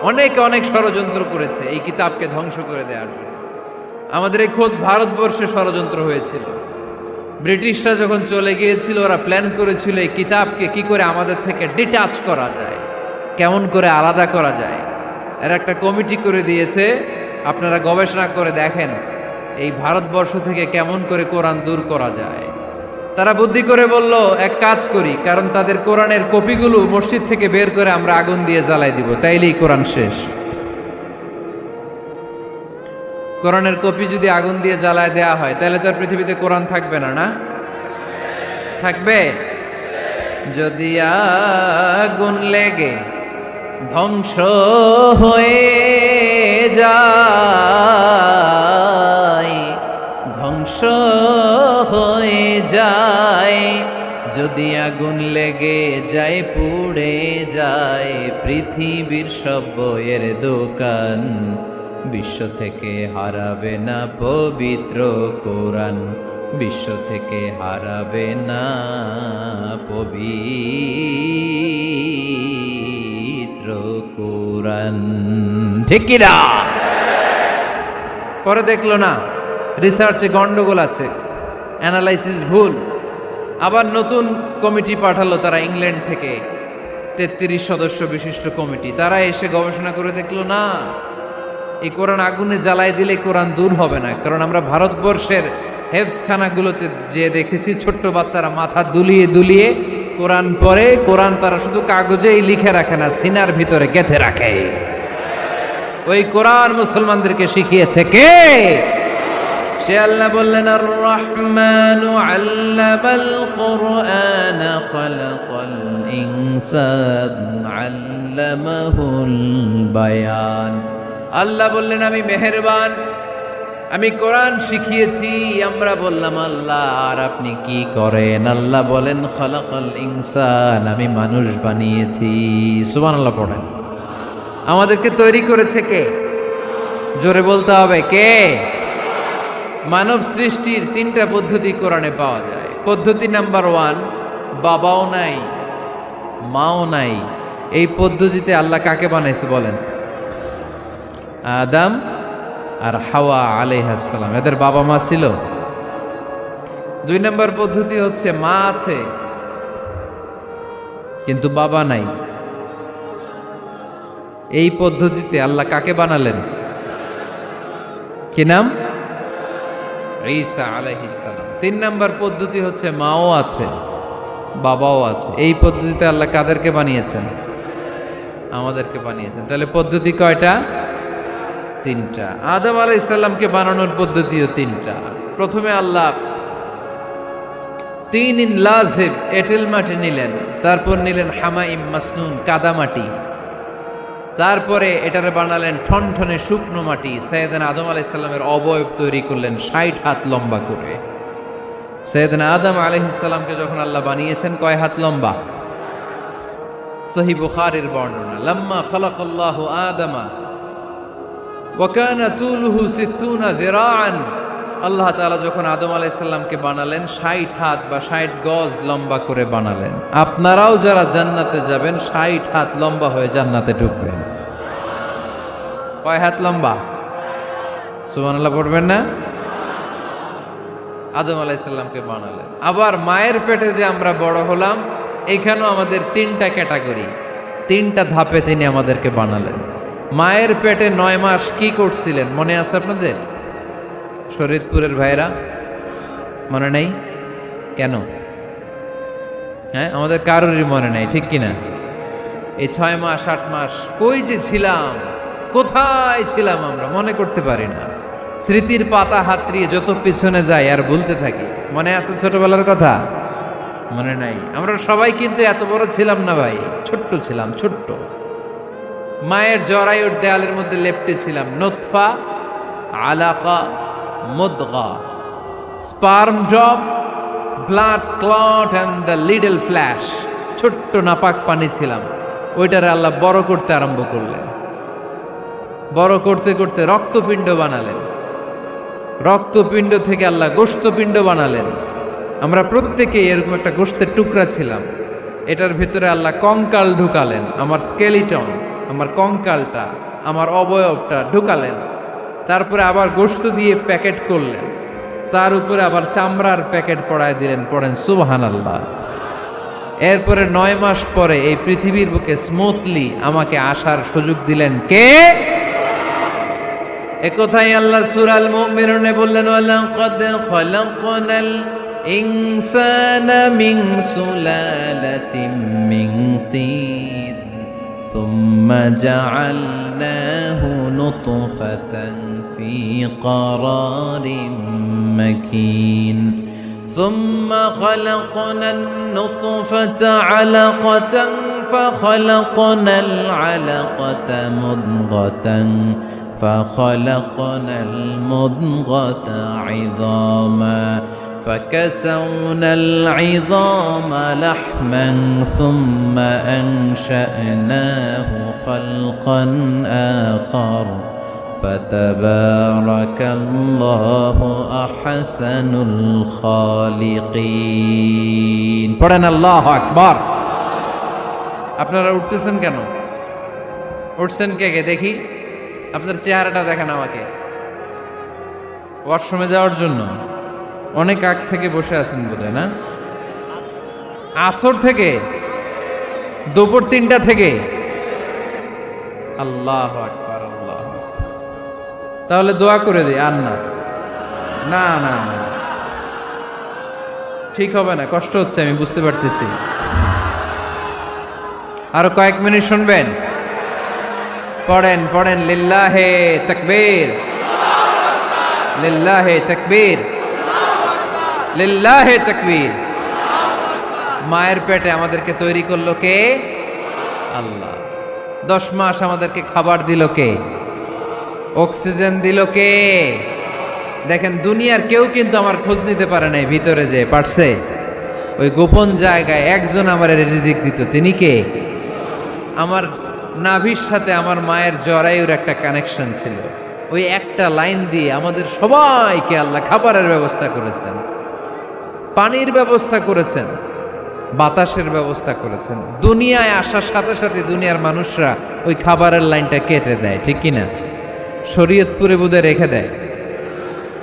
অনেকে অনেক ষড়যন্ত্র করেছে এই কিতাবকে ধ্বংস করে দেওয়ার জন্য। আমাদের এই খোদ ভারতবর্ষে ষড়যন্ত্র হয়েছিল। ব্রিটিশরা যখন চলে গিয়েছিল, ওরা প্ল্যান করেছিল এই কিতাবকে কি করে আমাদের থেকে ডিটাচ করা যায়, কেমন করে আলাদা করা যায়। এর একটা কমিটি করে দিয়েছে, আপনারা গবেষণা করে দেখেন এই ভারতবর্ষ থেকে কেমন করে কোরআন দূর করা যায়। তারা বুদ্ধি করে বলল, এক কাজ করি, কারণ তাদের কোরআনের কপিগুলো মসজিদ থেকে বের করে আমরা আগুন দিয়ে জ্বালাই দিব, তাইলেই কোরআন শেষ। কোরআনের কপি যদি আগুন দিয়ে জ্বালায় দেয়া হয়, তাহলে তো আর পৃথিবীতে কোরআন থাকবে না, না থাকবে? যদি আগুন লেগে ধ্বংস হয়ে যায়, ধ্বংস হয়ে যায়, যদি আগুন লেগে যায়, পুড়ে যায় পৃথিবীর সব বইয়ের দোকান, বিশ্ব থেকে হারাবে না পবিত্র কোরআন, বিশ্ব থেকে হারাবে না পবিত্র কোরআন। ঠিক কি না? পরে দেখলো না রিসার্চে গন্ডগোল আছে, অ্যানালাইসিস ভুল, আবার নতুন কমিটি পাঠালো তারা ইংল্যান্ড থেকে, 33 সদস্য বিশিষ্ট কমিটি। তারা এসে গবেষণা করে দেখলো না, এই কোরআন আগুনে জ্বালাই দিলে কোরআন দূর হবে না। কারণ আমরা ভারতবর্ষের হেফজখানাগুলোতে যে দেখেছি, ছোট্ট বাচ্চারা মাথা দুলিয়ে দুলিয়ে কোরআন পড়ে। কোরআন তারা শুধু কাগজেই লিখে রাখে না, সিনার ভিতরে গেঁথে রাখে। ওই কোরআন মুসলমানদেরকে শিখিয়েছে কে? সে আল্লাহ বললেন, আর রহমানু আল্লামাল কুরআন খালাকাল ইনসান আল্লামাহুল বায়ান। আল্লাহ বললেন, আমি মেহেরবান, আমি কোরআন শিখিয়েছি। আমরা বললাম, আল্লাহ আর আপনি কি করেন? আল্লাহ বলেন, খালাকাল ইনসান, আমি মানুষ বানিয়েছি। সুবহানাল্লাহ পড়েন। আমাদেরকে তৈরি করেছে কে? জোরে বলতে হবে, কে? মানব সৃষ্টির 3টা পদ্ধতি কোরআনে পাওয়া যায়। পদ্ধতি নাম্বার 1, বাবাও নাই মাও নাই। এই পদ্ধতিতে আল্লাহ কাকে বানাইছে বলেন? আদম আর হাওয়া আলাইহিস সালাম, এদের বাবা মা ছিল। 2 নম্বর পদ্ধতি হচ্ছে মা আছে কিন্তু বাবা নাই। এই পদ্ধতিতে আল্লাহ কাকে বানালেন? কি নাম? ঈসা আলাইহিস সালাম। 3 নম্বর পদ্ধতি হচ্ছে মাও আছে বাবাও আছে। এই পদ্ধতিতে আল্লাহ কাদেরকে বানিয়েছেন? আমাদেরকে বানিয়েছেন। তাহলে পদ্ধতি কয়টা? 3টা। আদম আলাইহিস সালামকে বানানোর পদ্ধতিও 3টা। প্রথমে আল্লাহ 3 লাজিব এঁটেল মাটি নিলেন, তারপর নিলেন হামাইম মাসনুন কাদা মাটি, তারপরে এটারে বানালেন ঠনঠনে শুকনো মাটি। সাইয়েদনা আদম আলাইহিস সালামের অবয়ব তৈরি করলেন 60 হাত লম্বা করে। সাইয়েদনা আদম আলাইহিস সালামকে যখন আল্লাহ বানিয়েছেন, কয় হাত লম্বা? সহিহ বুখারীর বর্ণনা, লাম্মা খালাকাল্লাহু আদামা ওয়া কানা তুলুহু 60 যিরাআন। আল্লাহ তাআলা যখন আদম আলাইহিস সালামকে বানালেন, 60 হাত বা 60 গজ লম্বা করে বানালেন। আপনারাও যারা জান্নাতে যাবেন, 60 হাত লম্বা হয়ে জান্নাতে ঢুকবেন। কয় হাত লম্বা? সুবহানাল্লাহ পড়বেন না? আদম আলাইহিস সালামকে বানালেন। আবার মায়ের পেটে যে আমরা বড় হলাম, এখানেও আমাদের 3টা ক্যাটাগরি, 3টা ধাপে তিনি আমাদেরকে বানালেন। মায়ের পেটে 9 মাস কি করছিলেন মনে আছে আপনাদের? শরীয়তপুরের ভাইরা মনে নেই কেন? হ্যাঁ, আমাদের কারোরই মনে নাই, ঠিক কিনা? এই 6 মাস 8 মাস কই যে ছিলাম, কোথায় ছিলাম আমরা মনে করতে পারি না। স্মৃতির পাতা হাতড়িয়ে যত পিছনে যাই আর ভুলতে থাকি। মনে আছে ছোটবেলার কথা? মনে নাই। আমরা সবাই কিন্তু এত বড় ছিলাম না ভাই, ছোট্ট ছিলাম, ছোট্ট। মায়ের জরায়ুর দেয়ালের মধ্যে লেপ্টে ছিলাম। নুতফা, আলাকা, মুদগা, sperm drop, blood clot and the little flesh. ছোট্ট নাপাক পানি ছিলাম। ওইটারে আল্লাহ বড় করতে আরম্ভ করলেন। বড় করতে করতে রক্তপিণ্ড বানালেন। রক্তপিণ্ড থেকে আল্লাহ গোশতপিণ্ড বানালেন। আমরা প্রত্যেকেই এরকম একটা গোশতের টুকরা ছিলাম। এটার ভিতরে আল্লাহ কঙ্কাল ঢুকালেন, আমার স্কেলিটন। আমার কঙ্কালটা, আমার অবয়বটা ঢুকালেন, তারপরে আবার গোশত দিয়ে প্যাকেট করলেন, তার উপরে আবার চামড়ার প্যাকেট পড়ায় দিলেন। পড়েন সুবহানাল্লাহ। এরপরে 9 মাস পরে এই পৃথিবীর বুকে স্মুথলি আমাকে আসার সুযোগ দিলেন কে? একথাই আল্লাহ সূরা আল মুমিনুনে বললেন, ওয়ালাকাদ খালাকনাল ইনসানা মিন সুলালাতিন মিন তিন সুম্মা জাআলনাহু নুতফাতান ফি ক্বারারিন মাকিন ثم خلقنا النطفة علقة فخلقنا العلقة مضغة فخلقنا المضغة عظاما فكسونا العظام لحما ثم أنشأناه خلقا آخر فتبارك الله أحسن الخالقين পড়েন আল্লাহু আকবার। আপনারা উঠতেছেন কেন? উঠছেন কে কে দেখি? আপনার চেহারাটা দেখেন আমাকে। ওয়াশরুমে যাওয়ার জন্য অনেক আগ থেকে বসে আছেন বোধহয়, না? আসর থেকে, দুপুর 3টা থেকে। আল্লাহু আকবার, আল্লাহ। তাহলে দোয়া করে দিই। আর না না না না, ঠিক হবে না, কষ্ট হচ্ছে, আমি বুঝতে পারতেছি। আরো কয়েক মিনিট শুনবেন? পড়েন পড়েন, লিল্লাহে তাকবীর, লিল্লাহে তাকবীর, লিল্লাহে তাকবীর। মায়ের পেটে আমাদেরকে তৈরি করলো কে? আল্লাহ। 10 মাস আমাদেরকে খাবার দিল কে? অক্সিজেন দিল কে? দেখেন, দুনিয়ার কেউ কিন্তু আমার খোঁজ নিতে পারে নাই ভিতরে, যে পারছে? ওই গোপন জায়গায় একজন আমার রিজিক দিত। তিনি কে? আমার নাভির সাথে আমার মায়ের জরায়ুর একটা কানেকশন ছিল। ওই একটা লাইন দিয়ে আমাদের সবাইকে আল্লাহ খাবারের ব্যবস্থা করেছেন, পানির ব্যবস্থা করেছেন, বাতাসের ব্যবস্থা করেছেন। দুনিয়ায় আসার সাথে সাথে দুনিয়ার মানুষরা ওই খাবারের লাইনটা কেটে দেয়, ঠিক কিনা? শরীয়তপুরে বুঝে রেখে দেয়।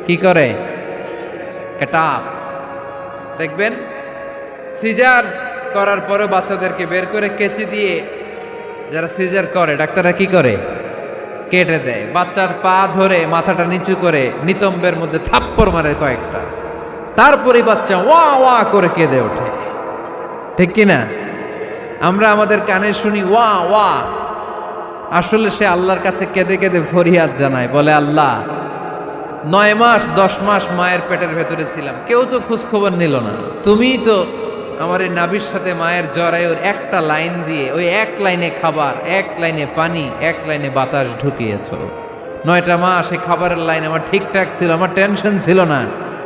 কি করে? কাটাপ। দেখবেন সিজার করার পরে বাচ্চাদেরকে বের করে কেচি দিয়ে, যারা সিজার করে ডাক্তাররা কি করে? কেটে দেয়। বাচ্চার পা ধরে মাথাটা নিচু করে নিতম্বের মধ্যে থাপ্পড় মারে কয়েকটা, তারপরে বাচ্চা ওয়া ওয়া করে কেঁদে ওঠে, ঠিক কিনা? আমরা আমাদের কানে শুনি ওয়া ওয়া, আসলে সে আল্লাহর কাছে কেঁদে কেঁদে ফরিয়াদ জানায়, বলে আল্লাহ 9 মাস 10 মাস মায়ের পেটের ভেতরে ছিলাম, কেউ তো খোঁজ খবর নিল না, তুমিই তো আমার এই নাভির সাথে মায়ের জরায়ুর একটা লাইন দিয়ে, ওই এক লাইনে খাবার, এক লাইনে পানি, এক লাইনে বাতাস ঢুকিয়েছো। 9টা মাস এই খাবারের লাইন আমার ঠিকঠাক ছিল, আমার টেনশন ছিল না।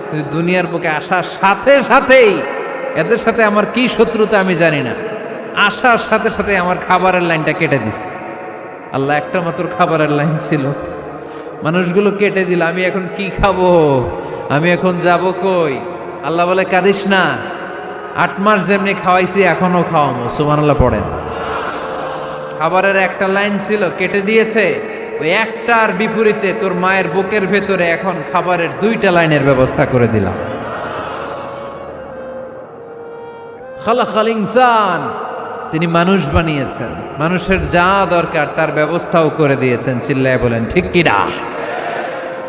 কিন্তু দুনিয়ার বুকে আসার সাথে সাথেই, এদের সাথে আমার কি শত্রুতা আমি জানি না, আসার সাথে সাথে আমার খাবারের লাইনটা কেটে দিস। আল্লাহ একটা মাত্র খাবারের লাইন ছিল, মানুষগুলো কেটে দিল। আমি এখন কি খাবো? আমি এখন যাব কই? আল্লাহ বলে কাঁদিস না, 8 মাস যেমনি খাওয়াইছি এখনো খাওয়াবো। সুবহানাল্লাহ পড়েন। খাবারের একটা লাইন ছিল, কেটে দিয়েছে। ওই একটার বিপরীতে তোর মায়ের বুকের ভেতরে এখন খাবারের 2টা লাইনের ব্যবস্থা করে দিলাম। খালাকাল ইনসান, তিনি মানুষ বানিয়েছেন, মানুষের যা দরকার তার ব্যবস্থাও করে দিয়েছেন। চিল্লায় বলেন ঠিক কিনা?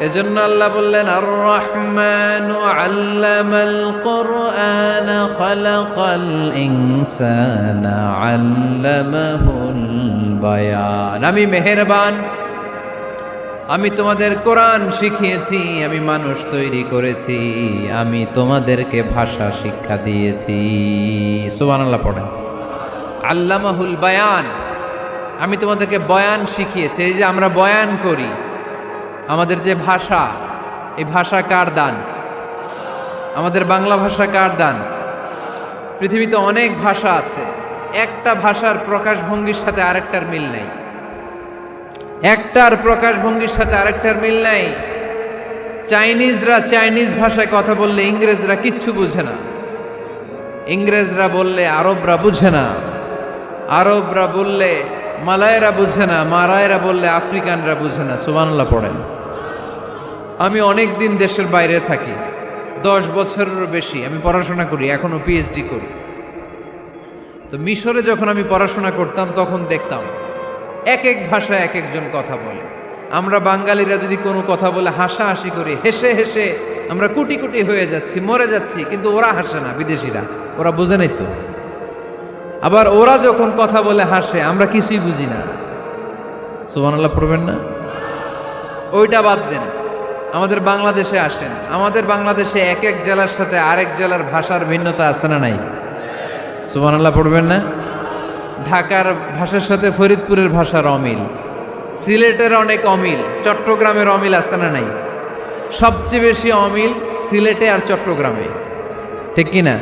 এজন্য আল্লাহ বললেন, আর রহমানু আল্লামাল কুরআন খালাকাল ইনসানা আল্লামাহুল বায়ান। আমি মেহেরবান, আমি তোমাদের কোরআন শিখিয়েছি, আমি মানুষ তৈরি করেছি, আমি তোমাদেরকে ভাষা শিক্ষা দিয়েছি। সুবহানাল্লাহ পড়েন। আল্লামাহুল বায়ান, আমি তোমাদেরকে বয়ান শিখিয়েছি। এই যে আমরা বয়ান করি, আমাদের যে ভাষা, এই ভাষা কার দান? আমাদের বাংলা ভাষা কার দান? পৃথিবীতে অনেক ভাষা আছে, একটা ভাষার প্রকাশভঙ্গির সাথে আরেকটার মিল নাই। একটার প্রকাশভঙ্গির সাথে আরেকটার মিল নাই। চাইনিজরা চাইনিজ ভাষায় কথা বললে ইংরেজরা কিচ্ছু বুঝে না, ইংরেজরা বললে আরবরা বুঝে না, আরবরা বললে মালায়েরা বুঝে না, মারায়েরা বললে আফ্রিকানরা বুঝে না। সুবহানাল্লাহ পড়েন। আমি অনেক দিন দেশের বাইরে থাকি, 10 বছরেরও বেশি আমি পড়াশোনা করি, এখনো পিএইচডি করি। তো মিশরে যখন আমি পড়াশোনা করতাম তখন দেখতাম এক এক ভাষায় এক একজন কথা বলে। আমরা বাঙালিরা যদি কোনো কথা বলে হাসাহাসি করি, হেসে হেসে আমরা কুটি কুটি হয়ে যাচ্ছি, মরে যাচ্ছি, কিন্তু ওরা হাসে না, বিদেশিরা, ওরা বোঝে নাই তো। আবার ওরা যখন কথা বলে হাসে, আমরা কিছুই বুঝি না। সুবহানাল্লাহ পড়বেন না? ওইটা বাদ দেন, আমাদের বাংলাদেশে আসেন। আমাদের বাংলাদেশে এক এক জেলার সাথে আরেক জেলার ভাষার ভিন্নতা আছে না নাই? সুবহানাল্লাহ পড়বেন না? ঢাকার ভাষার সাথে ফরিদপুরের ভাষার অমিল, সিলেটের অনেক অমিল, চট্টগ্রামের অমিল আছে না নাই? সবচেয়ে বেশি অমিল সিলেটে আর চট্টগ্রামে, ঠিক কি না?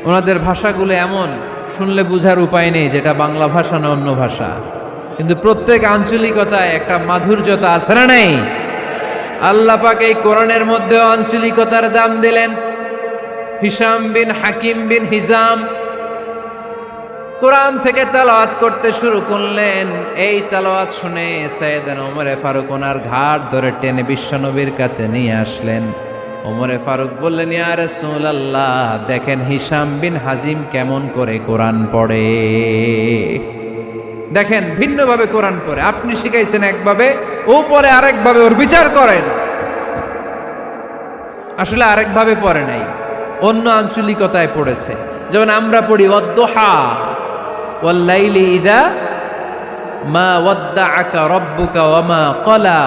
ওনাদের ভাষাগুলো এমন, শুনলে বুঝার উপায় নেই যেটা বাংলা ভাষা না অন্য ভাষা, কিন্তু প্রত্যেক আঞ্চলিকতায় একটা মাধুর্যতা আছে না নাই? আল্লাহ পাক এই কোরআনের মধ্যে আঞ্চলিকতার দাম দিলেন। হিশাম বিন হাকিম বিন হিজাম কোরআন থেকে তেলাওয়াত করতে শুরু করলেন। এই তেলাওয়াত শুনে সাইয়েদনা ওমরে ফারুক ওনার ঘাড় ধরে টেনে বিশ্বনবীর কাছে নিয়ে আসলেন। ওমরে ফারুক বললেন, ইয়া রাসূলুল্লাহ, দেখেন হিশাম বিন হাজিম কেমন করে কোরআন পড়ে, দেখেন ভিন্নভাবে কোরআন পড়ে। আপনি শিখাইছেন একভাবে, ও পড়ে আরেকভাবে, ওর বিচার করেন। আসলে আরেকভাবে পড়ে নাই, অন্য আঞ্চলিকতায় পড়েছে। যেমন আমরা পড়ি ওয়াদ্দুহা ওয়াল লাইলি ইযা মা ওয়াদ্দাআকা রাব্বুকা ওয়া মা ক্বালা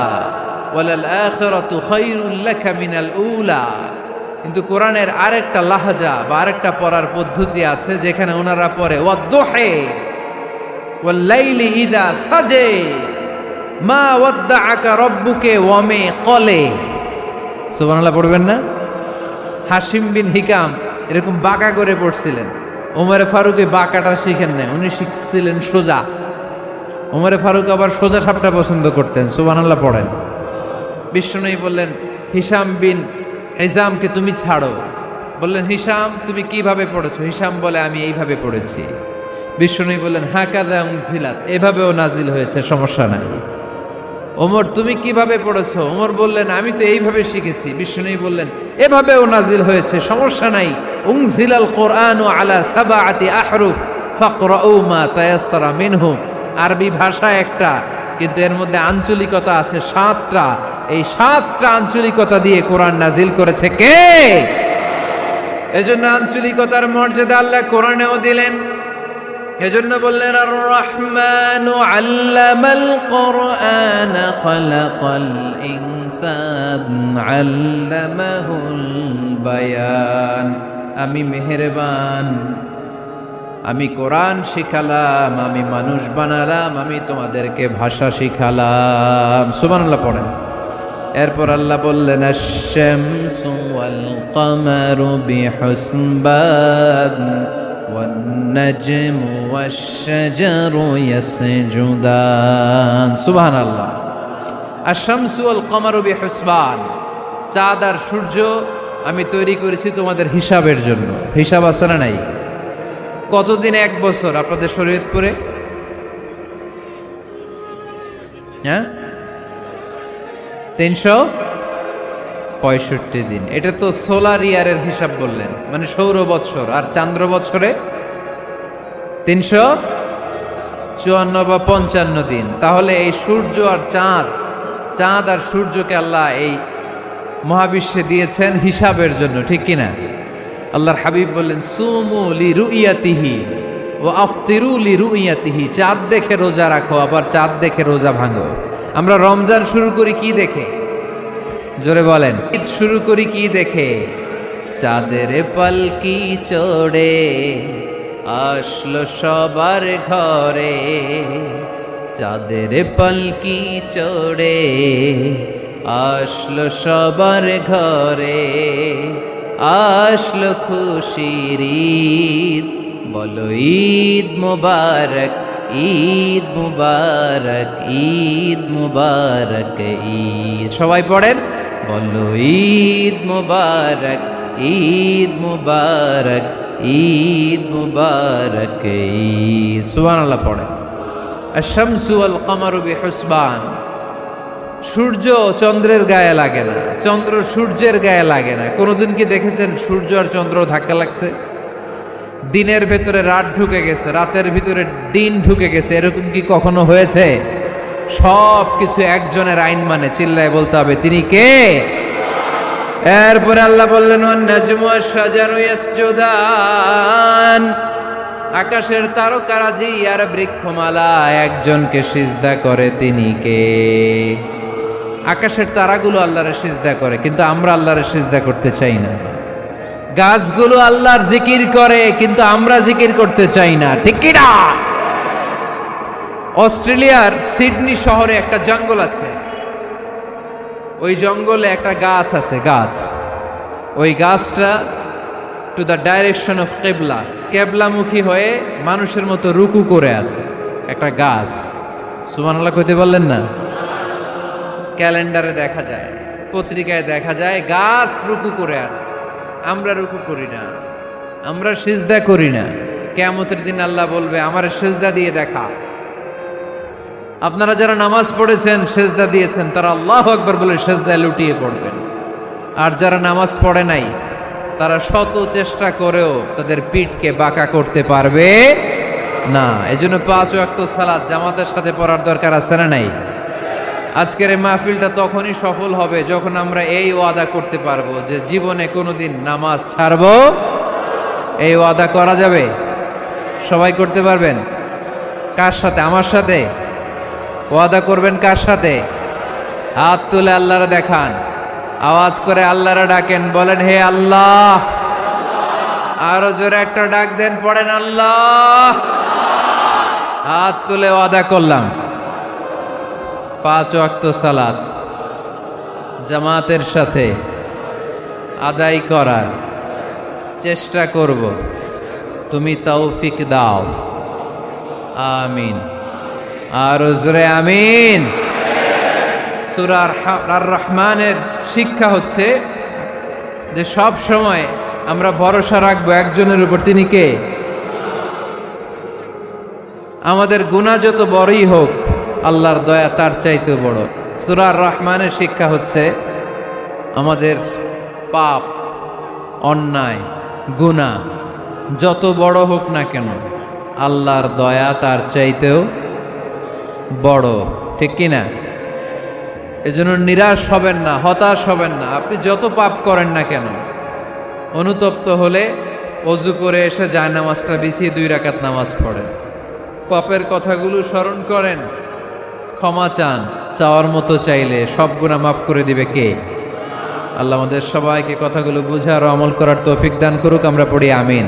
ওয়ালাল আখিরাতু খায়রুল লাকা মিনাল উলা। কিন্তু কোরআনের আরেকটা লাহজা বা আরেকটা পড়ার পদ্ধতি আছে, যেখানে ওনারা পড়ে ওয়াদ্দুহি ওয়াল লাইলি ইযা সাজে মা ওয়াদ্দাআকা রাব্বুকা ওয়া মা ক্বালা। সুবহানাল্লাহ পড়বেন না? হাশিম বিন হিকাম এরকম বাঁকা করে পড়ছিলেন। ওমরে ফারুক এই বাঁকাটা শিখেন না, উনি শিখছিলেন সোজা। ওমরে ফারুক আবার সোজা সাপটা পছন্দ করতেন। সুবহানাল্লাহ পড়েন। বিষ্ণুনবী বললেন, হিশাম বিন হিজামকে তুমি ছাড়ো। বললেন, হিশাম তুমি কিভাবে পড়েছো? হিশাম বলে, আমি এইভাবে পড়েছি। বিষ্ণুনবী বললেন, হাকাযা উনজিলাত, এভাবেও নাজিল হয়েছে, সমস্যা নাই। ওমর তুমি কিভাবে পড়েছো? ওমর বললেন, আমি তো এইভাবে শিখেছি। বিষ্ণুনবী বললেন, এভাবেও নাজিল হয়েছে, সমস্যা নাই। উনজিলাল কোরআনু আলা সাবআতি আহরুফ ফাকরাউ মা তায়াসসারা মিনহু। আরবি ভাষা একটা, কিন্তু এর মধ্যে আঞ্চলিকতা আছে 7টা। এই 7টা আঞ্চলিকতা দিয়ে কোরআন নাজিল করেছে কে? এজন্য আঞ্চলিকতার মর্যাদা আল্লাহ কোরআনেও দিলেন। এজন্য বললেন, আর রহমানু আল্লামাল কোরআন খালাকাল ইনসান আল্লামাহুল বায়ান। আমি মেহেরবান, আমি কোরআন শিখালাম, আমি মানুষ বানালাম, আমি তোমাদেরকে ভাষা শিখালাম। সুবহানাল্লাহ পড়েন। এরপর আল্লাহ বললেন, আশ-শামসু ওয়াল কমারু বিহুসবান ওয়ান নাজমু ওয়াশ-শাজারু ইয়াসজুদান। সুবহানাল্লাহ। আশ-শামসু ওয়াল কমারু বিহুসবান, চাঁদ আর সূর্য আমি তৈরি করেছি তোমাদের হিসাবের জন্য। হিসাব আছে না নাই? কতদিন এক বছর আপনাদের শরীয়তপুরে? হ্যাঁ, 365 দিন। এটা তো সোলার ইয়ারের হিসাব বললেন, মানে সৌর বৎসর। আর চান্দ্র বৎসরে 354 বা 55 দিন। তাহলে এই সূর্য আর চাঁদ, চাঁদ আর সূর্যকে আল্লাহ এই মহাবিশ্বে দিয়েছেন হিসাবের জন্য, ঠিক কিনা? আল্লাহর হাবিব বললেন, সুমু লিরুইয়াতিহি ওয়া আফতিরু লিরুইয়াতিহি। চাঁদ দেখে রোজা রাখো, আবার চাঁদ দেখে রোজা ভাঙো। আমরা রমজান শুরু করি কি দেখে? জোরে বলেন। ঈদ শুরু করি কি দেখে? চাঁদের পালকি চড়ে আসলো সবার ঘরে, চাঁদের পালকি চড়ে আসলো সবার ঘরে, আসলো খুশির ঈদ, বলো ঈদ মুবারক, ঈদ মুবারক, ঈদ মুবারক, ঈদ। সবাই পড়েন, বলো ঈদ মুবারক, ঈদ মুবারক, ঈদ মুবারক, ঈদ। সুবহানাল্লাহ পড়েন। আশ-শামসু ওয়াল কামারু বিহুসবান, সূর্য চন্দ্রের গায়ে লাগে না, চন্দ্র সূর্যের গায়ে লাগে না। কোনোদিন কি দেখেছেন সূর্য আর চন্দ্র ধাক্কা লাগছে? দিনের ভেতরে রাত ঢুকে গেছে, রাতের ভিতরে দিন ঢুকে গেছে, এরকম কি কখনো হয়েছে? সব কিছু একজনের আইন মানে, চিল্লায় বলতে হবে তিনি কে। এরপরে আল্লাহ বললেন ওয়ান-নাজমু ওয়াশ-শাজারু ইয়াসজুদান, আকাশের তারকারাজি আর বৃক্ষমালা একজনকে সিজদা করে, তিনি কে? আকাশের তারাগুলো আল্লাহরে সিজদা করে, কিন্তু আমরা আল্লাহরে সিজদা করতে চাই না। গাছগুলো আল্লাহর জিকির করে, কিন্তু আমরা জিকির করতে চাই না, ঠিক কি না? অস্ট্রেলিয়ার সিডনি শহরে একটা জঙ্গল আছে, ওই জঙ্গলে একটা গাছ আছে, গাছ, ওই গাছটা টু দ্য ডাইরেকশন অফ কেবলা, কেবলামুখী হয়ে মানুষের মতো রুকু করে আছে একটা গাছ। সুবহানাল্লাহ কইতে বললেন না? ক্যালেন্ডারে দেখা যায়, পত্রিকায় দেখা যায়, গাছ রুকু করে আছে। আমরা রুকু করি না, আমরা সিজদা করি না। কিয়ামতের দিন আল্লাহ বলবে আমার সিজদা দিয়ে দেখা। আপনারা যারা নামাজ পড়েছেন, সিজদা দিয়েছেন, তারা আল্লাহু আকবার বলে সিজদায় লুটিয়ে পড়বেন। আর যারা নামাজ পড়ে নাই, তারা শত চেষ্টা করেও তাদের পিঠকে বাঁকা করতে পারবে না। এজন্য 5 ওয়াক্ত সালাত জামাতের সাথে পড়ার দরকার আছে না নাই? আজকের এই মাহফিলটা তখনই সফল হবে যখন আমরা এই ওয়াদা করতে পারবো যে জীবনে কোনোদিন নামাজ ছাড়বো। এই ওয়াদা করা যাবে? সবাই করতে পারবেন? কার সাথে? আমার সাথে ওয়াদা করবেন। কার সাথে? হাত তুলে আল্লাহরে দেখান, আওয়াজ করে আল্লাহরে ডাকেন, বলেন হে আল্লাহ। আরো জোরে একটা ডাক দেন, পড়েন আল্লাহ। হাত তুলে ওয়াদা করলাম 5 ওয়াক্ত সালাত জামাতের সাথে আদায় করার চেষ্টা করব, তুমি তৌফিক দাও, আমিন। আর জোরে আমিন। সূরা আর রহমানের শিক্ষা হচ্ছে যে সব সময় আমরা ভরসা রাখবো একজনের উপর, তিনি কে? আমাদের গুনাহ যত বড়ই হোক, আল্লাহর দয়া তার চাইতে বড়। সূরা আর রহমানের শিক্ষা হচ্ছে আমাদের পাপ, অন্যায়, গুনাহ যত বড় হোক না কেন, আল্লাহর দয়া তার চাইতেও বড়, ঠিক কি না? এজন্য নিরাশ হবেন না, হতাশ হবেন না। আপনি যত পাপ করেন না কেন, অনুতপ্ত হলে ওযু করে এসে জায়নামাজটা বিছিয়ে 2 রাকাত নামাজ পড়েন, পাপের কথাগুলো স্মরণ করেন, ক্ষমা চান, চাওয়ার মতো চাইলে সব গুনাহ মাফ করে দিবে কে? আল্লাহ আমাদের সবাইকে কথাগুলো বুঝার ও আমল করার তৌফিক দান করুক। আমরা পড়ি আমিন।